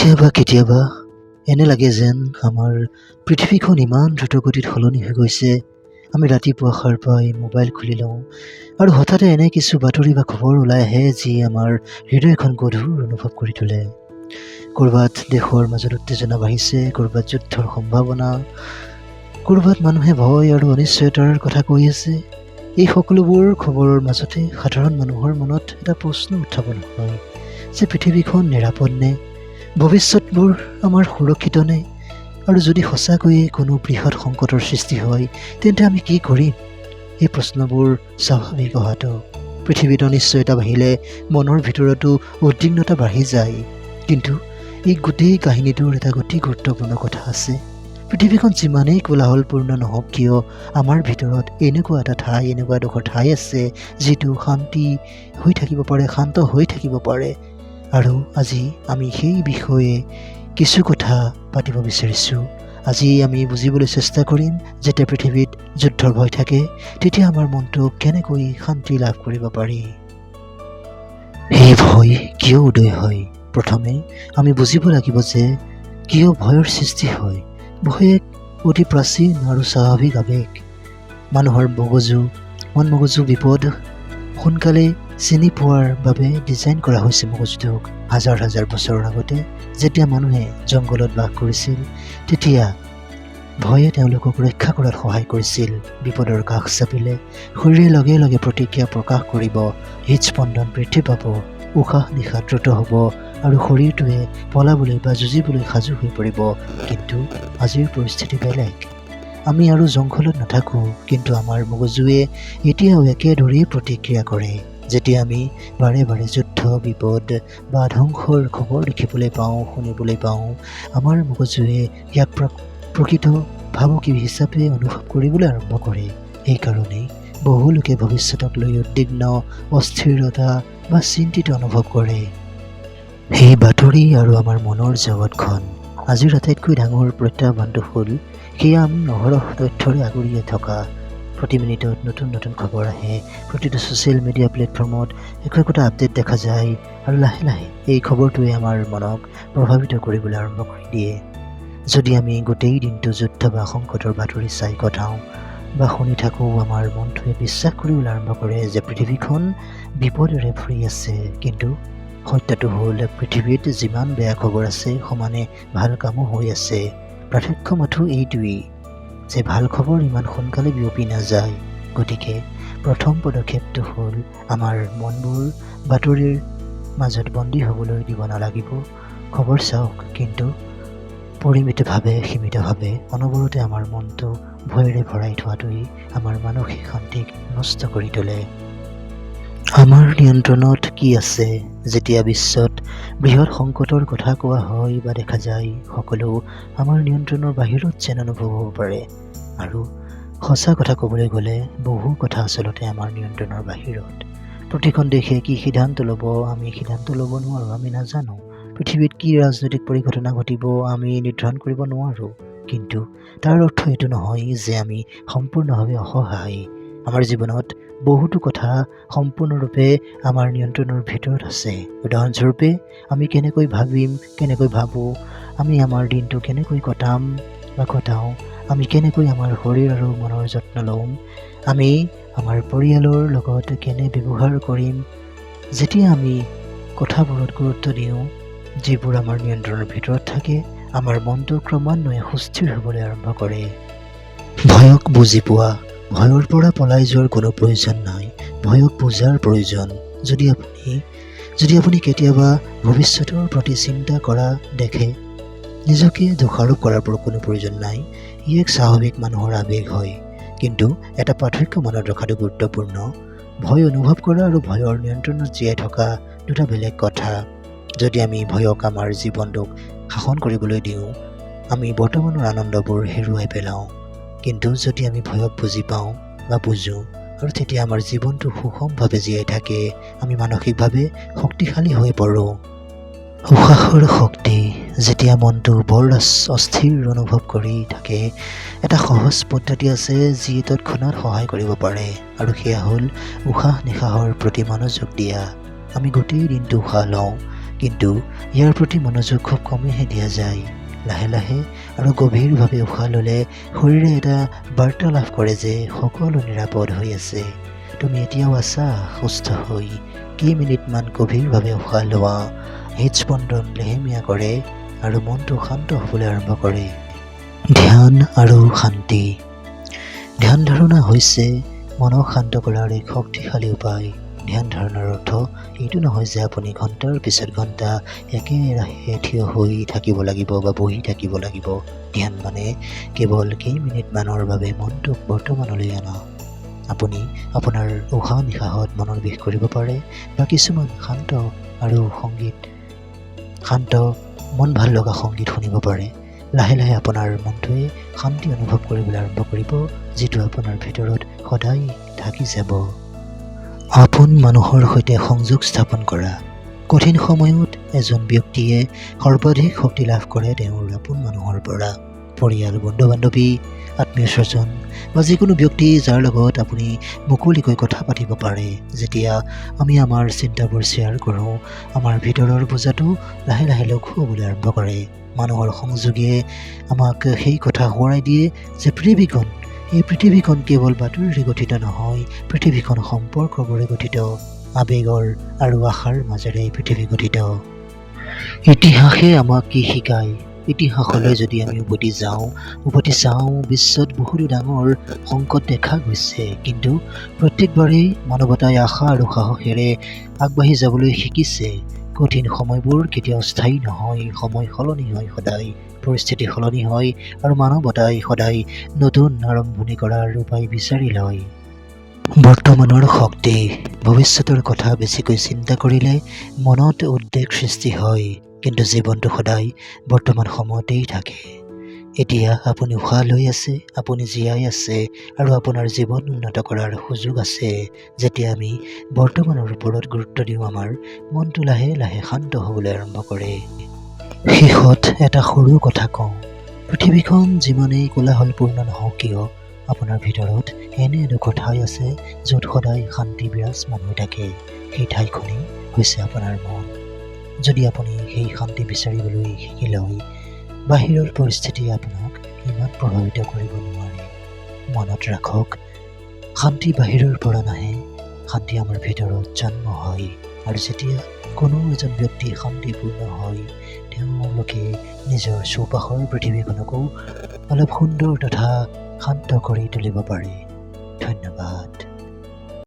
কেতিয়াবা কেতিয়াবা এনে লাগে যেন আমাৰ পৃথিৱীখন ইমান দ্ৰুতগতিত সলনি হৈ গৈছে। আমি ৰাতিপুৱা সাৰ পাই মোবাইল খুলি লওঁ আৰু হঠাতে এনে কিছু বাতৰি বা খবৰ ওলাই আহে যি আমাৰ হৃদয়খন গধুৰ অনুভৱ কৰি তোলে। ক'ৰবাত দেশৰ মাজত উত্তেজনা বাঢ়িছে, ক'ৰবাত যুদ্ধৰ সম্ভাৱনা, ক'ৰবাত মানুহে ভয় আৰু অনিশ্চয়তাৰ কথা কৈ আছে। এই সকলোবোৰ খবৰৰ মাজতে সাধাৰণ মানুহৰ মনত এটা প্ৰশ্ন উত্থাপন হয় যে পৃথিৱীখন নিৰাপদ নে? ভৱিষ্যতবোৰ আমাৰ সুৰক্ষিত নে? আৰু যদি সঁচাকৈয়ে কোনো বৃহৎ সংকটৰ সৃষ্টি হয় তেন্তে আমি কি কৰিম? এই প্ৰশ্নবোৰ স্বাভাৱিক অহাটো। পৃথিৱীত অনিশ্চয়তা বাঢ়িলে মনৰ ভিতৰতো উদ্বিগ্নতা বাঢ়ি যায়। কিন্তু এই গোটেই কাহিনীটোৰ এটা অতি গুৰুত্বপূৰ্ণ কথা আছে। পৃথিৱীখন যিমানেই কোলাহলপূৰ্ণ নহওক কিয়, আমাৰ ভিতৰত এনেকুৱা এডোখৰ ঠাই আছে যিটো শান্তি হৈ থাকিব পাৰে, শান্ত হৈ থাকিব পাৰে। আৰু আজি আমি সেই বিষয়ে কিছু কথা পাতিব বিচাৰিছোঁ। আজি আমি বুজিবলৈ চেষ্টা কৰিম যেতিয়া পৃথিৱীত যুদ্ধৰ ভয় থাকে তেতিয়া আমাৰ মনটো কেনেকৈ শান্তি লাভ কৰিব পাৰি। সেই ভয় কিয় উদয় হয়? প্ৰথমে আমি বুজিব লাগিব যে কিয় ভয়ৰ সৃষ্টি হয়। ভয় এক অতি প্ৰাচীন আৰু স্বাভাৱিক আৱেগ। মানুহৰ মন মগজু বিপদ সোনকালে চিনি পোৱাৰ বাবে ডিজাইন কৰা হৈছে। মগজুটোক হাজাৰ হাজাৰ বছৰৰ আগতে যেতিয়া মানুহে জংঘলত বাস কৰিছিল তেতিয়া ভয়ে তেওঁলোকক ৰক্ষা কৰাত সহায় কৰিছিল। বিপদৰ কাষ চাপিলে শৰীৰে লগে লগে প্ৰতিক্ৰিয়া প্ৰকাশ কৰিব, হৃদস্পন্দন বৃদ্ধি পাব, উশাহ নিশাহ দ্ৰুত হ'ব আৰু শৰীৰটোৱে পলাবলৈ বা যুঁজিবলৈ সাজু হৈ পৰিব। কিন্তু আজিৰ পৰিস্থিতি বেলেগ। আমি আৰু জংঘলত নাথাকোঁ, কিন্তু আমাৰ মগজুৱে এতিয়াও একেদৰেই প্ৰতিক্ৰিয়া কৰে। যেতিয়া আমি বাৰে বাৰে যুদ্ধ, বিপদ বা ধ্বংসৰ খবৰ দেখিবলৈ পাওঁ, শুনিবলৈ পাওঁ, আমাৰ মগজুৱে ইয়াক প্ৰকৃত ভাবুকি হিচাপে অনুভৱ কৰিবলৈ আৰম্ভ কৰে। সেইকাৰণেই বহু লোকে ভৱিষ্যতক লৈ উদ্বিগ্ন, অস্থিৰতা বা চিন্তিত অনুভৱ কৰে। সেই বাতৰি আৰু আমাৰ মনৰ জগতখন। আজিৰ আটাইতকৈ ডাঙৰ প্ৰত্যাহ্বানটো হ'ল সেয়া আমি অহৰহ তথ্যৰে আগুৰিয়ে থকা। প্ৰতি মিনিটত নতুন নতুন খবৰ আহে, প্ৰতিটো ছ'চিয়েল মিডিয়া প্লেটফৰ্মত একোটা আপডেট দেখা যায় আৰু লাহে লাহে এই খবৰটোৱে আমাৰ মনক প্ৰভাৱিত কৰিবলৈ আৰম্ভ কৰি দিয়ে। যদি আমি গোটেই দিনটো যুদ্ধ বা সংকটৰ বাতৰি চাই কটাওঁ বা শুনি থাকোঁ, আমাৰ মনটোৱে বিশ্বাস কৰিবলৈ আৰম্ভ কৰে যে পৃথিৱীখন বিপদেৰে ভৰি আছে। কিন্তু সত্যটো হ'ল পৃথিৱীত যিমান বেয়া খবৰ আছে সমানে ভাল কামো হৈ আছে। পাৰ্থক্য মাথো এইটোৱেই যে ভাল খবৰ ইমান সোনকালে বিয়পি নাযায়। গতিকে প্ৰথম পদক্ষেপটো হ'ল আমাৰ মনবোৰ বাতৰিৰ মাজত বন্দী হ'বলৈ দিব নালাগিব। খবৰ চাওক, কিন্তু পৰিমিতভাৱে, সীমিতভাৱে। অনবৰতে আমাৰ মনটো ভয়েৰে ভৰাই থোৱাটোৱেই আমাৰ মানসিক শান্তিক নষ্ট কৰি তোলে। আমাৰ নিয়ন্ত্ৰণত কি আছে? যেতিয়া বিশ্বত বৃহৎ সংকটৰ কথা কোৱা হয় বা দেখা যায়, সকলো আমাৰ নিয়ন্ত্ৰণৰ বাহিৰত যেন অনুভৱ হ'ব পাৰে। আৰু সঁচা কথা ক'বলৈ গ'লে বহু কথা আচলতে আমাৰ নিয়ন্ত্ৰণৰ বাহিৰত। প্ৰতিখন দেশে কি সিদ্ধান্ত ল'ব আমি সিদ্ধান্ত ল'ব নোৱাৰোঁ, আমি নাজানো। পৃথিৱীত কি ৰাজনৈতিক পৰিঘটনা ঘটিব আমি নিৰ্ধাৰণ কৰিব নোৱাৰোঁ। কিন্তু তাৰ অৰ্থ এইটো নহয় যে আমি সম্পূৰ্ণভাৱে অসহায়। আমাৰ জীৱনত বহুতো কথা সম্পূৰ্ণৰূপে আমাৰ নিয়ন্ত্ৰণৰ ভিতৰত আছে। উদাহৰণস্বৰূপে, আমি কেনেকৈ ভাবিম, কেনেকৈ ভাবোঁ, আমি আমাৰ দিনটো কেনেকৈ কটাওঁ, আমি কেনেকৈ আমাৰ শৰীৰ আৰু মনৰ যত্ন লওঁ, আমি আমাৰ পৰিয়ালৰ লগত কেনে ব্যৱহাৰ কৰিম। যেতিয়া আমি কথাবোৰত গুৰুত্ব দিওঁ যিবোৰ আমাৰ নিয়ন্ত্ৰণৰ ভিতৰত থাকে, আমাৰ মনটো ক্ৰমান্বয়ে সুস্থিৰ হ'বলৈ আৰম্ভ কৰে। ভয়ক বুজি পোৱা। ভয়ৰ পৰা পলাই যোৱাৰ কোনো প্ৰয়োজন নাই, ভয়ক বুজাৰ প্ৰয়োজন। যদি আপুনি কেতিয়াবা ভৱিষ্যতৰ প্ৰতি চিন্তা কৰা দেখে, নিজকে দোষাৰোপ কৰাৰ কোনো প্ৰয়োজন নাই। ই এক স্বাভাৱিক মানুহৰ আৱেগ হয়। কিন্তু এটা পাৰ্থক্য মনত ৰখাটো গুৰুত্বপূৰ্ণ। ভয় অনুভৱ কৰা আৰু ভয়ৰ নিয়ন্ত্ৰণত জীয়াই থকা দুটা বেলেগ কথা। যদি আমি ভয়ক আমাৰ জীৱনটোক শাসন কৰিবলৈ দিওঁ, আমি বৰ্তমানৰ আনন্দবোৰ হেৰুৱাই পেলাওঁ। কিন্তু যদি আমি ভয়ক বুজি পাওঁ বা বুজোঁ আৰু তেতিয়া আমাৰ জীৱনটো সুষমভাৱে জীয়াই থাকে, আমি মানসিকভাৱে শক্তিশালী হৈ পৰোঁ। উশাহৰ শক্তি। যেতিয়া মনটো বৰ অস্থিৰ অনুভৱ কৰি থাকে, এটা সহজ পদ্ধতি আছে যি তৎক্ষণাত সহায় কৰিব পাৰে, আৰু সেয়া হ'ল উশাহ নিশাহৰ প্ৰতি মনোযোগ দিয়া। আমি গোটেই দিনটো উশাহ লওঁ, কিন্তু ইয়াৰ প্ৰতি মনোযোগ খুব কমেইহে দিয়া যায়। লাহে লাহে আৰু গভীৰভাৱে উশাহ ল'লে শৰীৰে এটা বাৰ্তা লাভ কৰে যে সকলো নিৰাপদ হৈ আছে। তুমি এতিয়াও আছা সুস্থ হৈ। কেইমিনিটমান গভীৰভাৱে উশাহ লোৱা, হৃদস্পন্দন লেহেমীয়া কৰে আৰু মনটো শান্ত হ'বলৈ আৰম্ভ কৰে। ধ্যান আৰু শান্তি। ধ্যান ধাৰণা হৈছে মনক শান্ত কৰাৰ এক শক্তিশালী উপায়। ধ্যান ধাৰণাৰ অৰ্থ এইটো নহয় যে আপুনি ঘণ্টাৰ পিছত ঘণ্টা একেৰাহে থিয় হৈ থাকিব লাগিব বা বহি থাকিব লাগিব। ধ্যান মানে কেৱল কেইমিনিটমানৰ বাবে মনটোক বৰ্তমানলৈ অনা। আপুনি আপোনাৰ উশাহ নিশাহত মনোনিৱেশ কৰিব পাৰে বা কিছুমান শান্ত মন ভাল লগা সংগীত শুনিব পাৰে। লাহে লাহে আপোনাৰ মনটোৱে শান্তি অনুভৱ কৰিবলৈ আৰম্ভ কৰিব, যিটো আপোনাৰ ভিতৰত সদায় থাকি যাব। আপোন মানুহৰ সৈতে সংযোগ স্থাপন কৰা। কঠিন সময়ত এজন ব্যক্তিয়ে সৰ্বাধিক শক্তি লাভ কৰে তেওঁৰ আপোন মানুহৰ পৰা। পৰিয়াল, বন্ধু বান্ধৱী, আত্মীয় স্বজন বা যিকোনো ব্যক্তি যাৰ লগত আপুনি মুকলিকৈ কথা পাতিব পাৰে। যেতিয়া আমি আমাৰ চিন্তাবোৰ শ্বেয়াৰ কৰোঁ, আমাৰ ভিতৰৰ বোজাটো লাহে লাহে লঘু হ'বলৈ আৰম্ভ কৰে। মানুহৰ সংযোগে আমাক সেই কথা সোঁৱৰাই দিয়ে যে এই পৃথিৱীখন কেৱল বাতৰিৰে গঠিত নহয়, পৃথিৱীখন সম্পৰ্কবোৰে গঠিত, আৱেগৰ আৰু আশাৰ মাজেৰে এই পৃথিৱী গঠিত। ইতিহাসে আমাক কি শিকায়? ইতিহাসলৈ যদি আমি উভতি চাওঁ, বিশ্বত বহুতো ডাঙৰ সংকট দেখা গৈছে, কিন্তু প্ৰত্যেকবাৰেই মানৱতাই আশা আৰু সাহসেৰে আগবাঢ়ি যাবলৈ শিকিছে। কঠিন সময়বোৰ কেতিয়াও স্থায়ী নহয়, সময় সলনি হয় সদায়, পৰিস্থিতি সলনি হয় আৰু মানৱতাই সদায় নতুন আৰম্ভণি কৰাৰ উপায় বিচাৰি লয়। বৰ্তমানৰ শক্তি। ভৱিষ্যতৰ কথা বেছিকৈ চিন্তা কৰিলে মনত উদ্বেগ সৃষ্টি হয়, কিন্তু জীৱনটো সদায় বৰ্তমান সময়তেই থাকে। এতিয়া আপুনি উশাহ লৈ আছে, আপুনি জীয়াই আছে আৰু আপোনাৰ জীৱন উন্নত কৰাৰ সুযোগ আছে। যেতিয়া আমি বৰ্তমানৰ ওপৰত গুৰুত্ব দিওঁ, আমাৰ মনটো লাহে লাহে শান্ত হ'বলৈ আৰম্ভ কৰে। শেষত এটা সৰু কথা কওঁ, পৃথিৱীখন যিমানেই কোলাহলপূৰ্ণ নহওক কিয়, আপোনাৰ ভিতৰত এনে এডোখৰ ঠাই আছে য'ত সদায় শান্তি বিৰাজমান হৈ থাকে। সেই ঠাইখনেই হৈছে আপোনাৰ মন। যদি আপুনি সেই শান্তি বিচাৰিবলৈ শিকি লয়, বাহিৰৰ পৰিস্থিতিয়ে আপোনাক ইমান প্ৰভাৱিত কৰিব নোৱাৰে। মনত ৰাখক, শান্তি বাহিৰৰ পৰা নাহে, শান্তি আমাৰ ভিতৰত জন্ম হয়। আৰু যেতিয়া কোনো এজন ব্যক্তি শান্তিপূৰ্ণ হয়, তেওঁলোকে নিজৰ চৌপাশৰ পৃথিৱীখনকো অলপ সুন্দৰ তথা শান্ত কৰি তুলিব পাৰে। ধন্যবাদ।